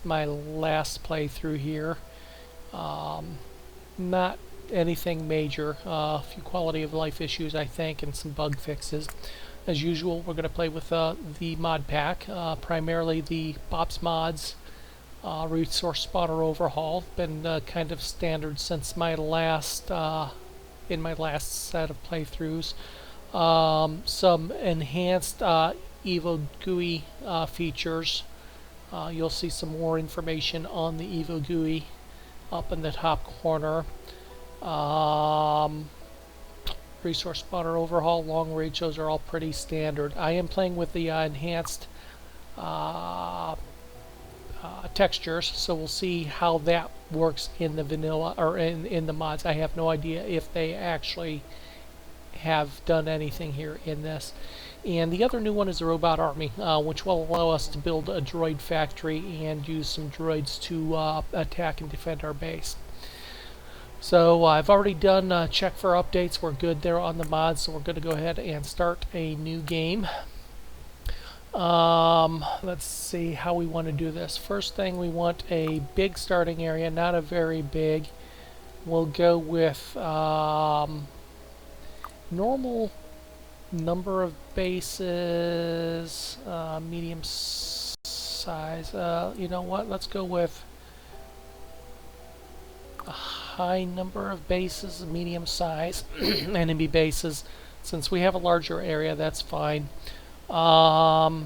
my last playthrough here. Not anything major. A few quality of life issues, I think, and some bug fixes. As usual, we're going to play with the mod pack, primarily the Bob's Mods resource spotter overhaul. Been kind of standard since my last in my last set of playthroughs. Some enhanced Evo GUI features. You'll see some more information on the Evo GUI up in the top corner. Resource spotter overhaul, long range, those are all pretty standard. I am playing with the enhanced textures, so we'll see how that works in the vanilla or in the mods. I have no idea if they actually have done anything here in this. And the other new one is the Robot Army, which will allow us to build a droid factory and use some droids to attack and defend our base. So I've already done check for updates. We're good there on the mods, so we're going to go ahead and start a new game. Let's see how we want to do this. First thing, we want a big starting area, not a very big. We'll go with normal number of bases, medium size. You know what? Let's go with a high number of bases, medium size enemy bases. Since we have a larger area, that's fine. Let's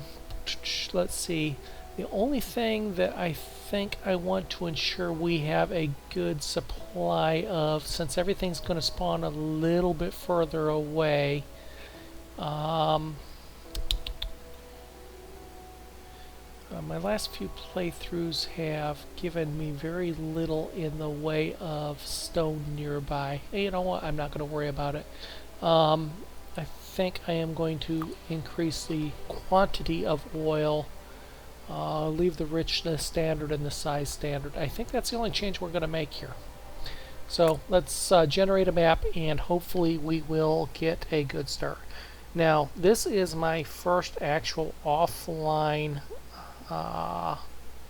see. The only thing that I think I want to ensure we have a good supply of, since everything's going to spawn a little bit further away, my last few playthroughs have given me very little in the way of stone nearby. Hey, you know what? I'm not going to worry about it. I think I am going to increase the quantity of oil, leave the richness standard and the size standard. I think that's the only change we're going to make here. So let's generate a map, and hopefully we will get a good start. Now, this is my first actual offline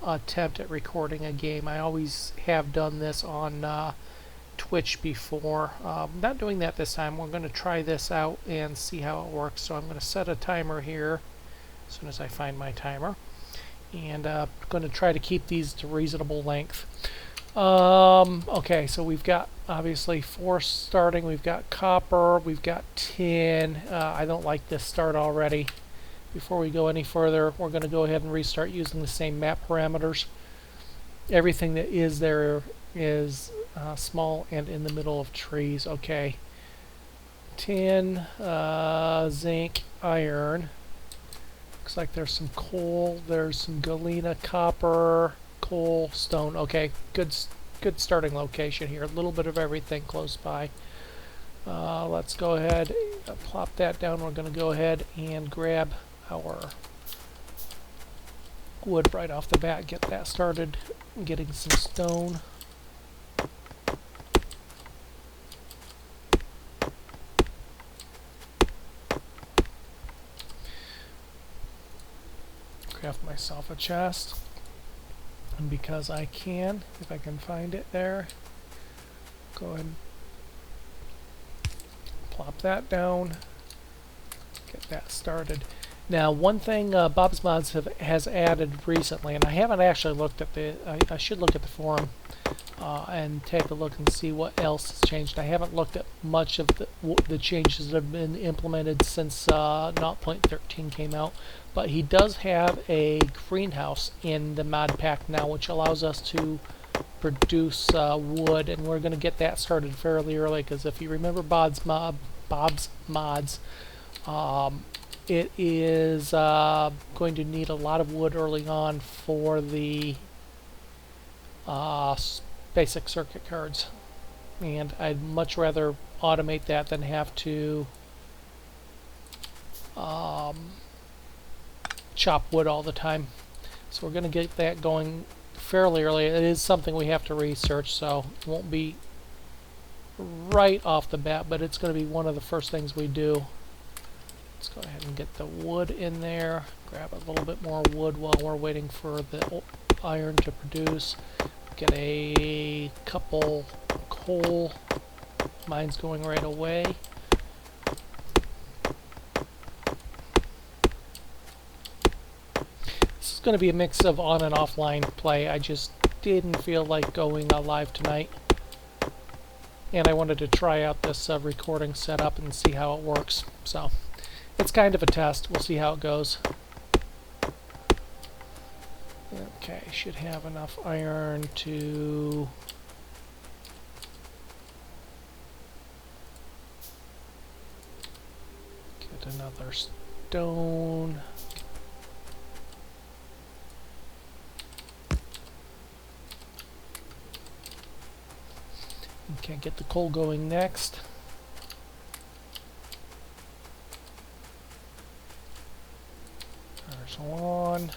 attempt at recording a game. I always have done this on Twitch before. Not doing that this time. We're going to try this out and see how it works. So I'm going to set a timer here as soon as I find my timer, and going to try to keep these to reasonable length. Okay, so we've got obviously 4 starting. We've got copper, we've got tin. I don't like this start already. Before we go any further, we're going to go ahead and restart using the same map parameters. Everything that is there is small and in the middle of trees. Okay. Tin, zinc, iron. Looks like there's some coal. There's some galena, copper, coal, stone. Okay, good starting location here. A little bit of everything close by. Let's go ahead, plop that down. We're going to go ahead and grab our wood right off the bat. Get that started. Getting some stone. Craft myself a chest, and because I can, if I can find it there, go ahead and plop that down, get that started. Now, one thing Bob's Mods has added recently, and I haven't actually looked at the, I should look at the forum and take a look and see what else has changed. I haven't looked at much of the changes that have been implemented since 0.13 came out, but he does have a greenhouse in the mod pack now, which allows us to produce wood, and we're going to get that started fairly early, because if you remember Bob's Mods, it is going to need a lot of wood early on for the basic circuit cards, and I'd much rather automate that than have to chop wood all the time. So we're going to get that going fairly early. It is something we have to research, so it won't be right off the bat, but it's going to be one of the first things we do. Let's go ahead and get the wood in there. Grab a little bit more wood while we're waiting for the of iron to produce. Get a couple coal mines going right away. This is going to be a mix of on and offline play. I just didn't feel like going live tonight, and I wanted to try out this recording setup and see how it works. So it's kind of a test. We'll see how it goes. Okay, should have enough iron to get another stone. Okay, get the coal going next. There's one.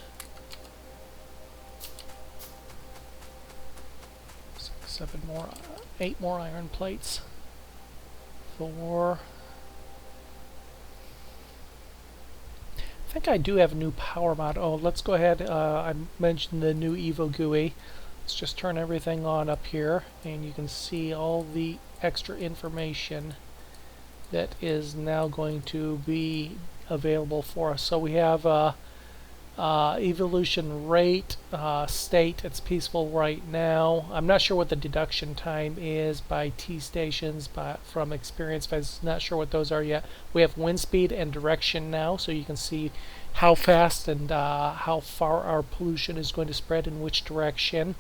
6, 7 more, 8 more iron plates. 4. I think I do have a new power mod. Oh, let's go ahead. I mentioned the new Evo GUI. Let's just turn everything on up here, and you can see all the extra information that is now going to be available for us. So we have evolution rate, state, it's peaceful right now. I'm not sure what the deduction time is by T stations, but from experience, I'm not sure what those are yet. We have wind speed and direction now, so you can see how fast and how far our pollution is going to spread in which direction.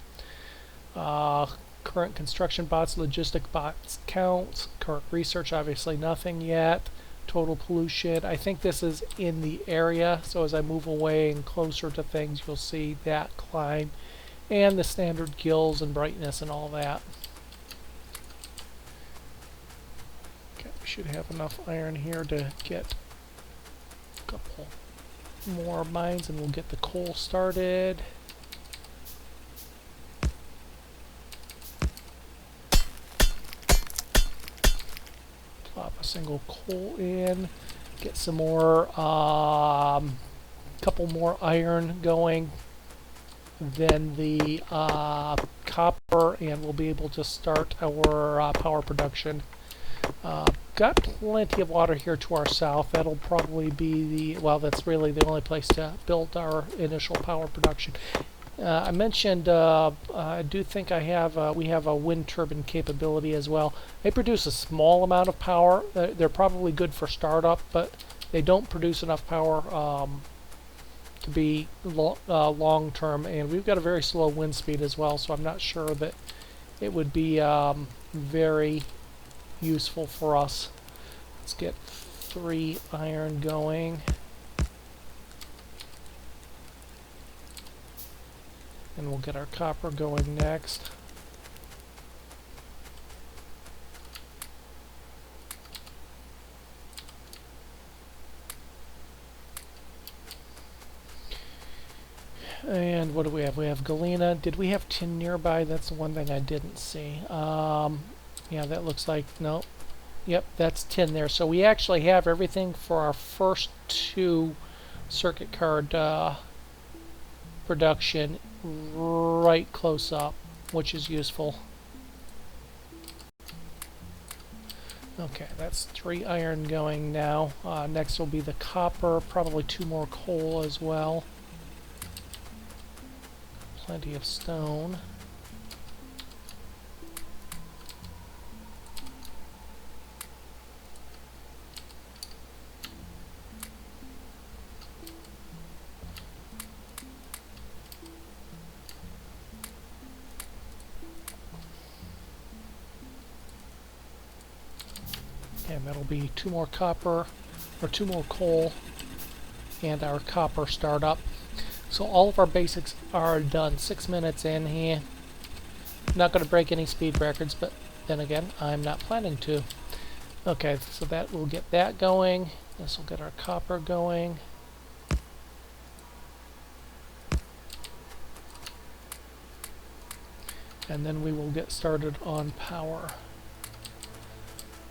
Current construction bots, logistic bots count. Current research, obviously nothing yet. Total pollution, I think this is in the area, so as I move away and closer to things, you'll see that climb, and the standard gills and brightness and all that. Okay, we should have enough iron here to get a couple more mines, and we'll get the coal started. Plop a single coal in, get some more, couple more iron going, then the copper, and we'll be able to start our power production. Got plenty of water here to our south. That'll probably be the, well, that's really the only place to build our initial power production. I mentioned, I do think we have a wind turbine capability as well. They produce a small amount of power. They're probably good for startup, but they don't produce enough power to be long term. And we've got a very slow wind speed as well, so I'm not sure that it would be very useful for us. Let's get 3 iron going. And we'll get our copper going next. And what do we have? We have galena. Did we have tin nearby? That's the one thing I didn't see. Yeah, that looks like, no. Yep, that's tin there. So we actually have everything for our first 2 circuit card production right close up, which is useful. Okay, that's 3 iron going now. Next will be the copper, probably 2 more coal as well. Plenty of stone. And that'll be 2 more copper, or 2 more coal, and our copper startup. So all of our basics are done. 6 minutes in here. Not going to break any speed records, but then again, I'm not planning to. Okay, so that will get that going. This will get our copper going. And then we will get started on power.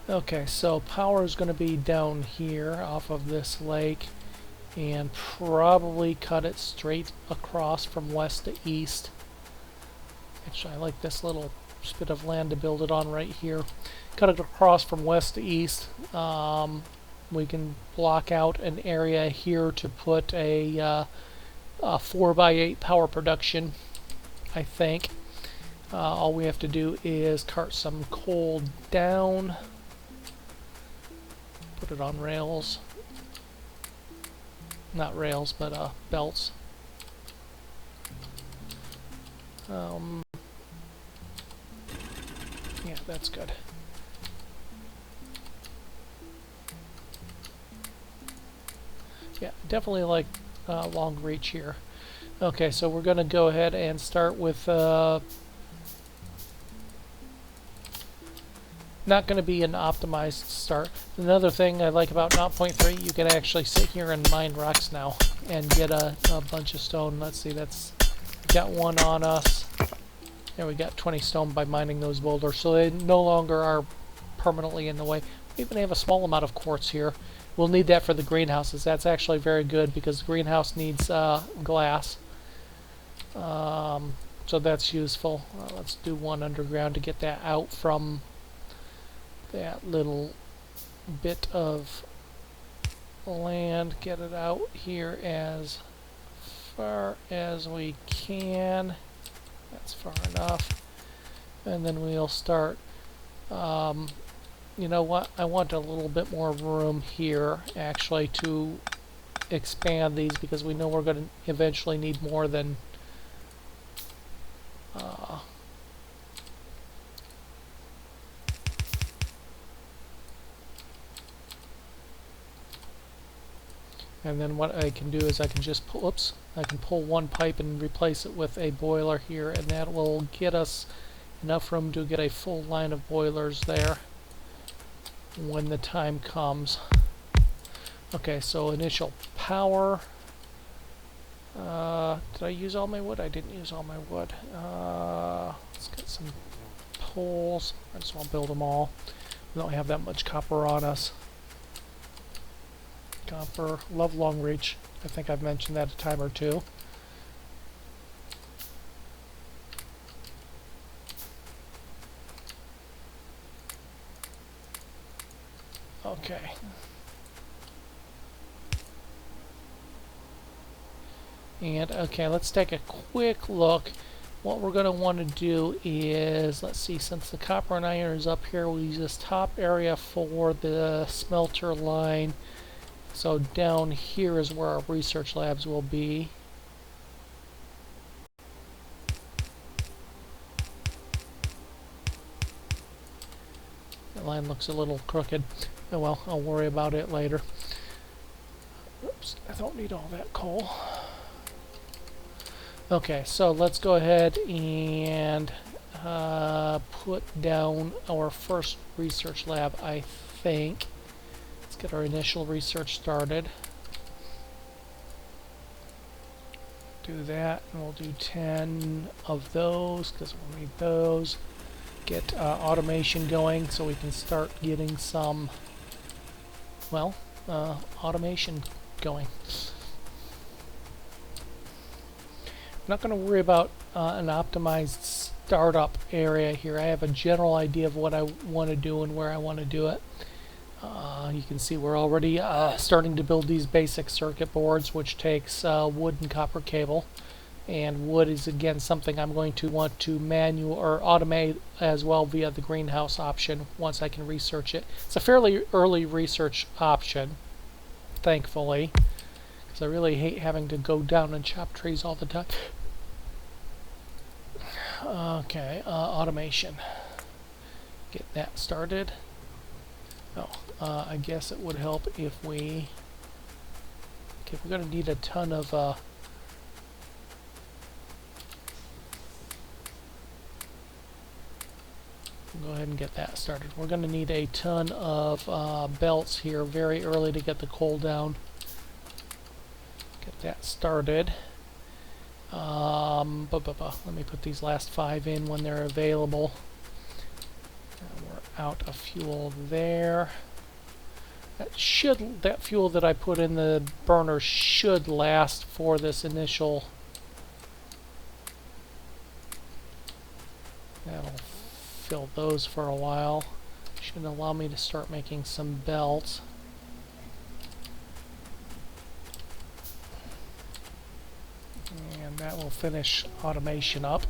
Okay, so power is going to be down here off of this lake, and probably cut it straight across from west to east. Actually, I like this little bit of land to build it on right here. Cut it across from west to east. We can block out an area here to put a 4x8 power production, I think. All we have to do is cart some coal down, put it on rails. Not rails, but belts. Yeah, that's good. Yeah, definitely like long reach here. Okay, so we're going to go ahead and start with not going to be an optimized start. Another thing I like about 0.3, you can actually sit here and mine rocks now and get a bunch of stone. Let's see, that's got one on us. And we got 20 stone by mining those boulders, so they no longer are permanently in the way. We even have a small amount of quartz here. We'll need that for the greenhouses. That's actually very good because the greenhouse needs glass. So that's useful. Let's do one underground to get that out from that little bit of land. Get it out here as far as we can. That's far enough. And then we'll start. You know what? I want a little bit more room here actually to expand these because we know we're going to eventually need more than and then what I can do is I can just pull, oops, I can pull one pipe and replace it with a boiler here, and that will get us enough room to get a full line of boilers there when the time comes. Okay, so initial power. Did I use all my wood? I didn't use all my wood. Let's get some poles. I just want to build them all. We don't have that much copper on us. Copper. Love long reach. I think I've mentioned that a time or two. Okay. And okay, let's take a quick look. What we're going to want to do is, let's see, since the copper and iron is up here, we'll use this top area for the smelter line. So down here is where our research labs will be. That line looks a little crooked. Oh well, I'll worry about it later. Oops, I don't need all that coal. Okay, so let's go ahead and put down our first research lab, I think. Let's get our initial research started. Do that, and we'll do 10 of those, because we'll need those. Get automation going so we can start getting some, well, automation going. I'm not going to worry about an optimized startup area here. I have a general idea of what I want to do and where I want to do it. You can see we're already starting to build these basic circuit boards, which takes wood and copper cable. And wood is again something I'm going to want to manual or automate as well via the greenhouse option once I can research it. It's a fairly early research option, thankfully, because I really hate having to go down and chop trees all the time. Okay, automation. Get that started. Oh, I guess it would help if we... Okay, we're going to need a ton of... go ahead and get that started. We're going to need a ton of belts here very early to get the coal down. Get that started. Let me put these last 5 in when they're available. And we're out of fuel there. That fuel that I put in the burner should last for this initial. That'll fill those for a while. Should allow me to start making some belts. And that will finish automation up.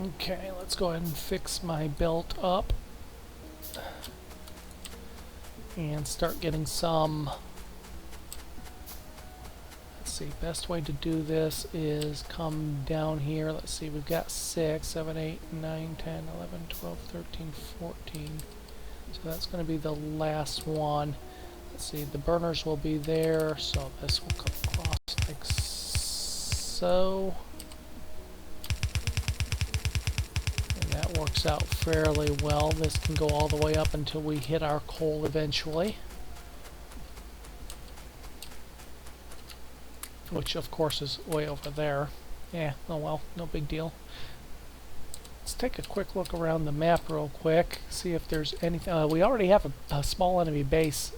Okay, let's go ahead and fix my belt up. And start getting some. Let's see, best way to do this is come down here. Let's see, we've got 6, 7, 8, 9, 10, 11, 12, 13, 14. So that's going to be the last one. Let's see, the burners will be there, so this will come across like so. And that works out fairly well. This can go all the way up until we hit our coal eventually. Which of course is way over there. Yeah, oh well, no big deal. Let's take a quick look around the map real quick, see if there's anything. We already have a small enemy base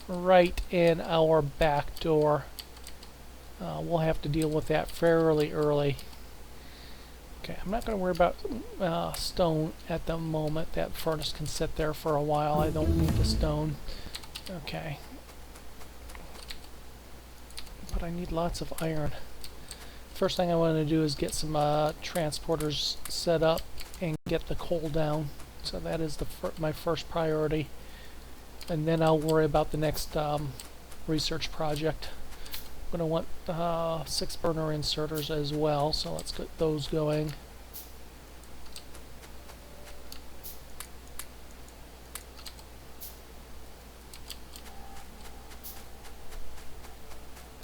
right in our back door. We'll have to deal with that fairly early. Okay, I'm not going to worry about stone at the moment. That furnace can sit there for a while. I don't need the stone. Okay. But I need lots of iron. First thing I want to do is get some transporters set up and get the coal down. So that is my first priority. And then I'll worry about the next research project. I'm going to want 6 burner inserters as well, so let's get those going.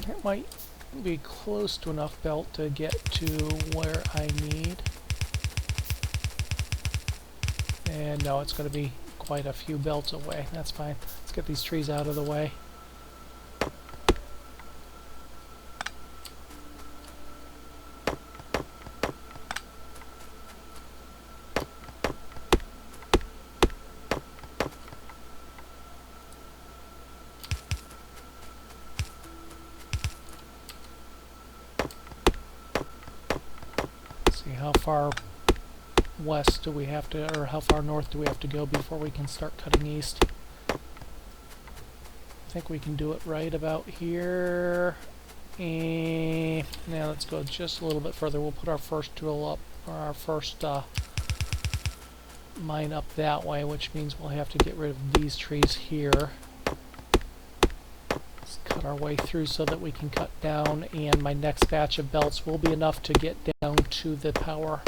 It might be close to enough belt to get to where I need. And no, it's going to be quite a few belts away. That's fine. Let's get these trees out of the way. See how far west do we have to, or how far north do we have to go before we can start cutting east. I think we can do it right about here. And now let's go just a little bit further. We'll put our first drill up, or our first mine up that way, which means we'll have to get rid of these trees here. Let's cut our way through so that we can cut down, and my next batch of belts will be enough to get down to the power.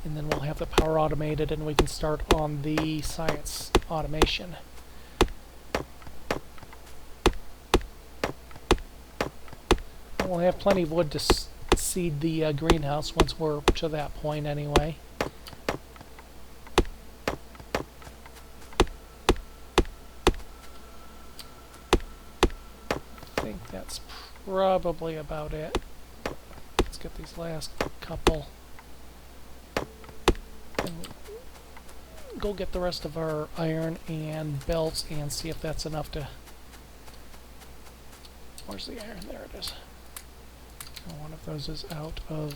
And then we'll have the power automated and we can start on the science automation. We'll have plenty of wood to seed the greenhouse once we're to that point anyway. I think that's probably about it. Let's get these last couple. And go get the rest of our iron and belts and see if that's enough to... Where's the iron? There it is. One of those is out of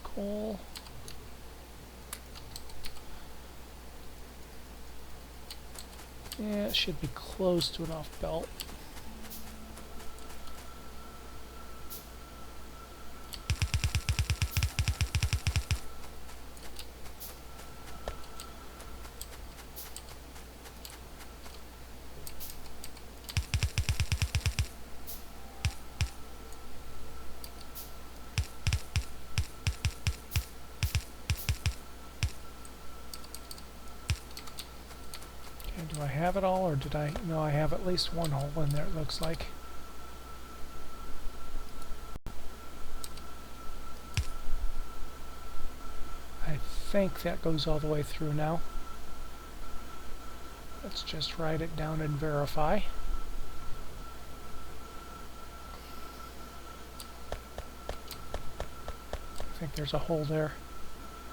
coal. Yeah, it should be close to enough belt. Do I have it all, or did I? No, I have at least one hole in there, it looks like. I think that goes all the way through now. Let's just write it down and verify. I think there's a hole there.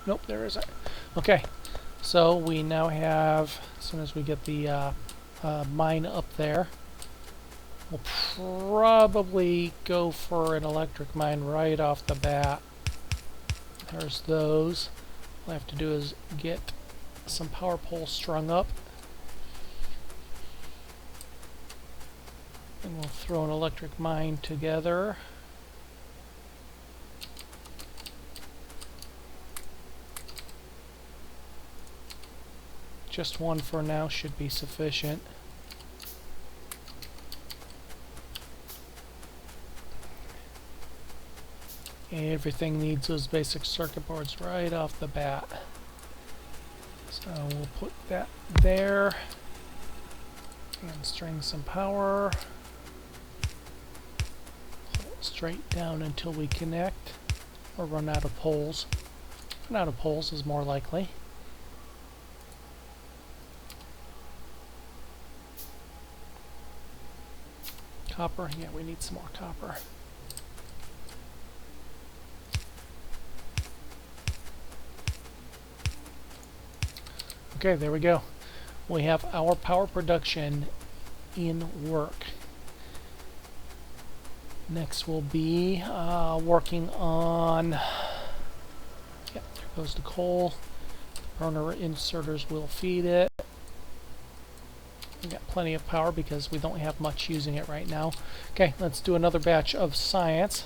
Nope, there isn't. Okay, so we now have, as soon as we get the mine up there, we'll probably go for an electric mine right off the bat. There's those. All I have to do is get some power poles strung up. And we'll throw an electric mine together. Just one for now should be sufficient. Everything needs those basic circuit boards right off the bat. So we'll put that there and string some power. Pull it straight down until we connect or run out of poles. Run out of poles is more likely. Copper, yeah, we need some more copper. Okay, there we go. We have our power production in work. Next we'll be working on, yep, there goes the coal. The burner inserters will feed it. We got plenty of power because we don't have much using it right now. Okay, let's do another batch of science.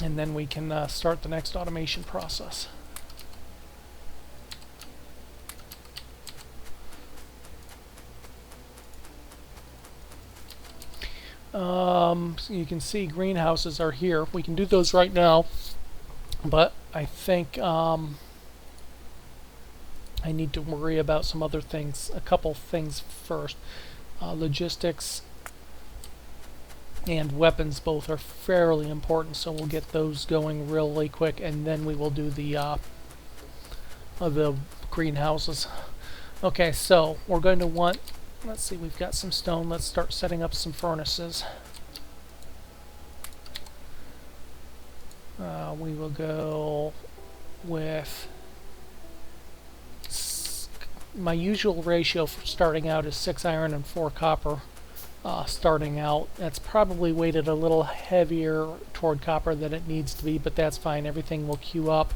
And then we can start the next automation process. So you can see greenhouses are here. We can do those right now, but I think I need to worry about some other things, a couple things first. Logistics and weapons both are fairly important, so we'll get those going really quick, and then we will do the greenhouses. Okay, so we're going to want, let's see, we've got some stone. Let's start setting up some furnaces. We will go with, my usual ratio for starting out is 6 iron and 4 copper. Starting out, that's probably weighted a little heavier toward copper than it needs to be, but that's fine. Everything will queue up.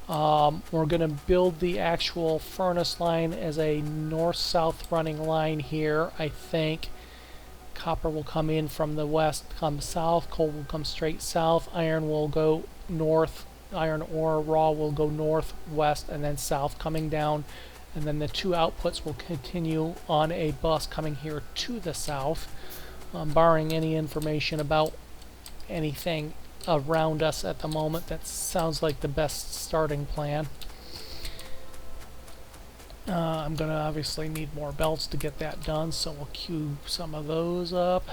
We're going to build the actual furnace line as a north-south running line here. I think copper will come in from the west, come south, coal will come straight south, iron will go north, iron ore raw will go northwest and then south coming down, and then the two outputs will continue on a bus coming here to the south, barring any information about anything around us at the moment. That sounds like the best starting plan. I'm going to obviously need more belts to get that done, so we'll queue some of those up.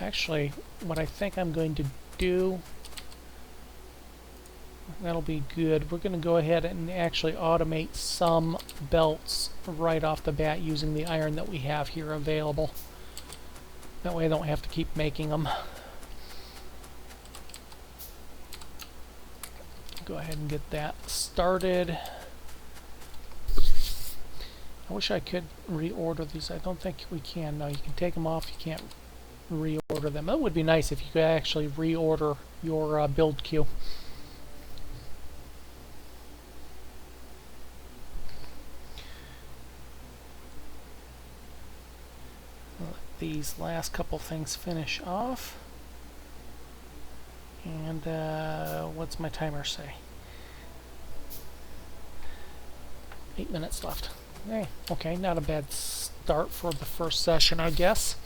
Actually, what I think I'm going to do, that'll be good. We're going to go ahead and actually automate some belts right off the bat using the iron that we have here available. That way I don't have to keep making them. Go ahead and get that started. I wish I could reorder these. I don't think we can. No, you can take them off. You can't reorder them. That would be nice if you could actually reorder your build queue. Let these last couple things finish off. And what's my timer say? 8 minutes left. Hey, okay, not a bad start for the first session, I guess.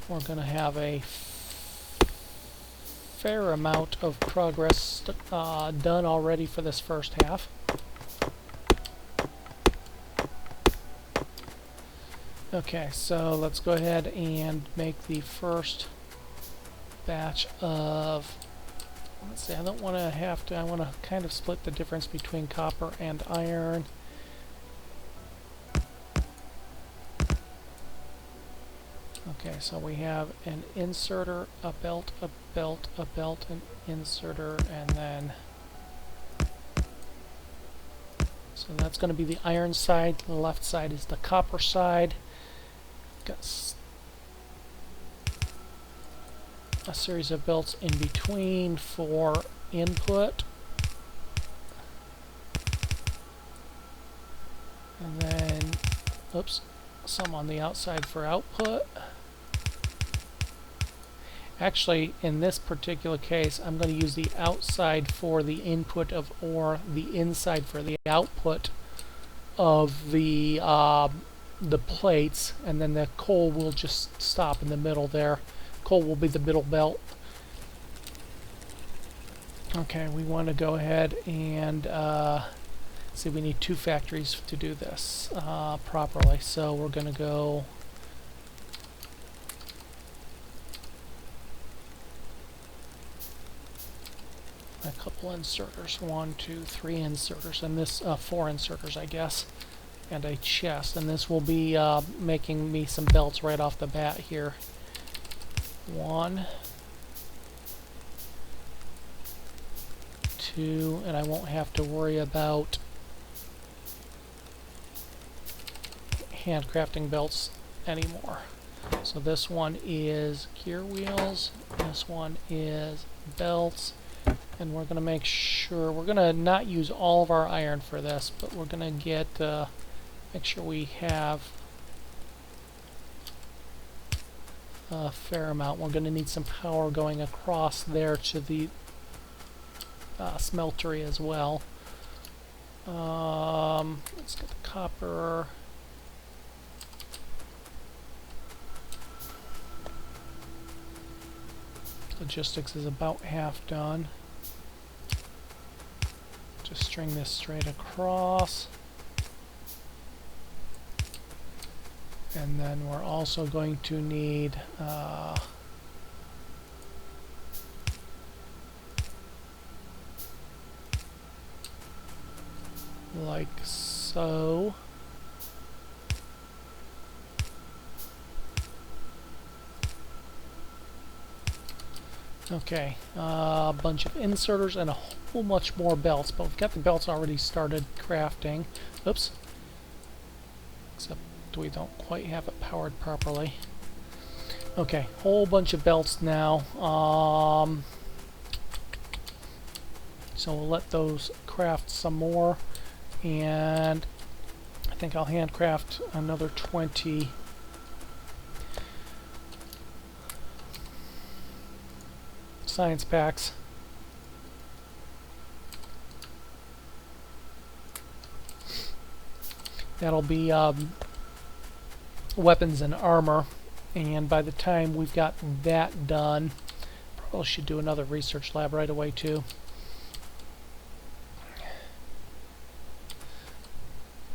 We're going to have a fair amount of progress done already for this first half. Okay, so let's go ahead and make the first batch of, let's see, I don't want to have to, I want to kind of split the difference between copper and iron. Okay, so we have an inserter, a belt, a belt, a belt, an inserter, and then... So that's going to be the iron side. The left side is the copper side. Got a series of belts in between for input. And then, oops, some on the outside for output. Actually, in this particular case, I'm going to use the outside for the input of ore, the inside for the output of the plates, and then the coal will just stop in the middle there. Coal will be the middle belt. Okay, we want to go ahead and see, we need 2 factories to do this properly. So we're going to go a couple inserters, 1, 2, 3 inserters, and this 4 inserters, I guess, and a chest. And this will be making me some belts right off the bat here. 1, 2, and I won't have to worry about handcrafting belts anymore. So this one is gear wheels, this one is belts, and we're going to make sure, we're going to not use all of our iron for this, but we're going to get, make sure we have a fair amount. We're going to need some power going across there to the smeltery as well. Let's get the copper. Logistics is about half done. Just string this straight across. And then we're also going to need like so. Okay, a bunch of inserters and a whole bunch more belts, but we've got the belts already started crafting. Oops. Except we don't quite have it powered properly. Okay, whole bunch of belts now. So we'll let those craft some more, and I think I'll handcraft another 20 science packs. That'll be weapons and armor, and by the time we've got that done, probably should do another research lab right away too.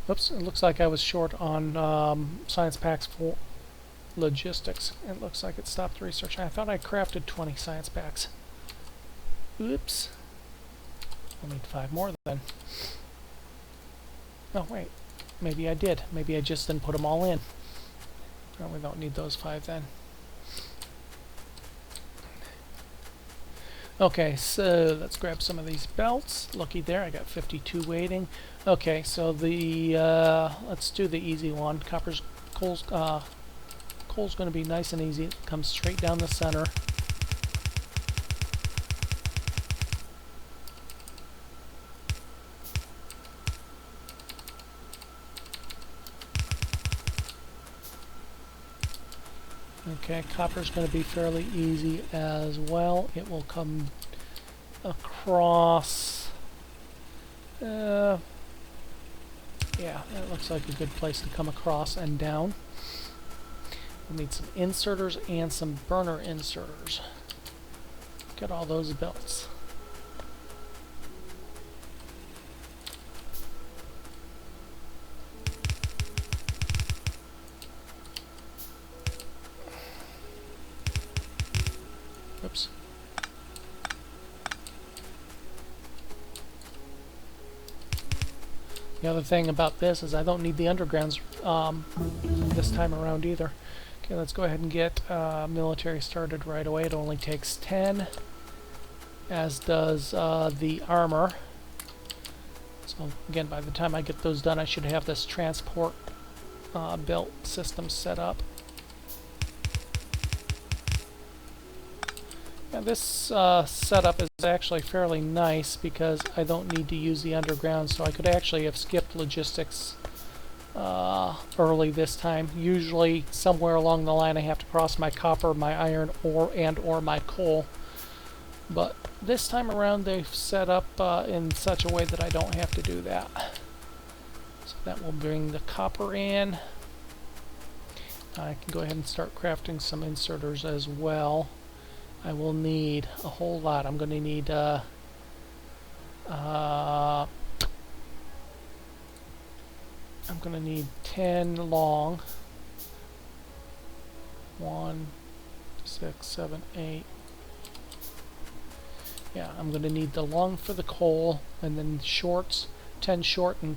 Oops, it looks like I was short on science packs for logistics. It looks like it stopped research. I thought I crafted 20 science packs. Oops. I'll need 5 more then. Oh, wait. Maybe I did. Maybe I just didn't put them all in. Oh, we don't need those 5 then. Okay, so let's grab some of these belts. Looky there, I got 52 waiting. Okay, so the let's do the easy one. Coal's going to be nice and easy. It comes straight down the center. Okay, copper's going to be fairly easy as well. It will come across. Yeah, that looks like a good place to come across and down. We'll need some inserters and some burner inserters. Get all those belts. Oops. The other thing about this is I don't need the undergrounds this time around either. Okay, let's go ahead and get military started right away. It only takes 10, as does the armor. So again, by the time I get those done, I should have this transport belt system set up. Now this setup is actually fairly nice because I don't need to use the underground, so I could actually have skipped logistics early this time. Usually somewhere along the line I have to cross my copper, my iron, or my coal. But this time around they've set up in such a way that I don't have to do that. So that will bring the copper in. I can go ahead and start crafting some inserters as well. I will need a whole lot. I'm going to need I'm going to need 10 long. 1, 6, 7, 8. Yeah, I'm going to need the long for the coal, and then shorts, 10 short and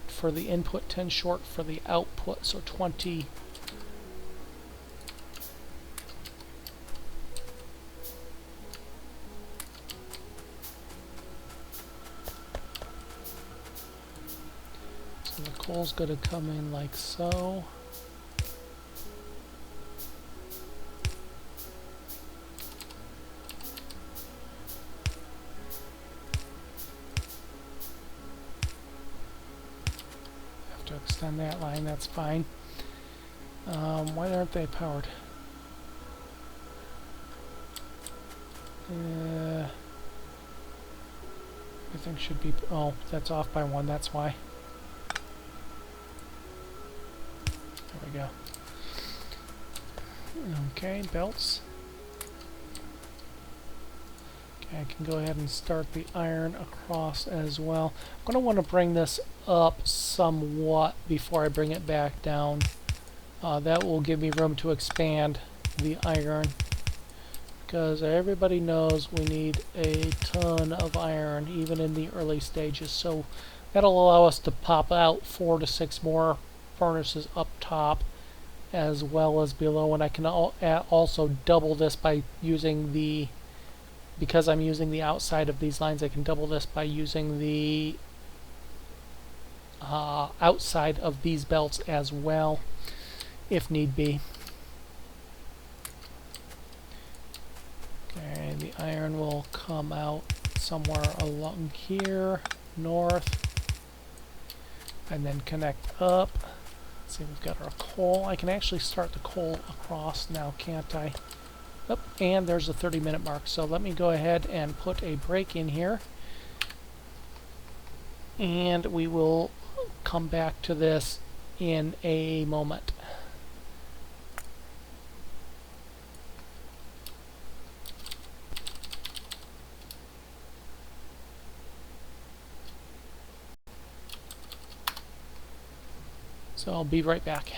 for the input, 10 short for the output, so 20. So the coal's going to come in like so. To extend that line, that's fine. Why aren't they powered? Everything should be... Oh, that's off by 1, that's why. There we go. Okay, belts. Okay, I can go ahead and start the iron across as well. I'm going to want to bring this up somewhat before I bring it back down. That will give me room to expand the iron, because everybody knows we need a ton of iron even in the early stages, so that'll allow us to pop out 4 to 6 more furnaces up top as well as below, and I can also double this by using the, because I'm using the outside of these lines, I can double this by using the outside of these belts as well, if need be. Okay, the iron will come out somewhere along here, north, and then connect up. Let's see, we've got our coal. I can actually start the coal across now, can't I? Oh, and there's a 30-minute mark, so let me go ahead and put a break in here, and we will come back to this in a moment. So I'll be right back.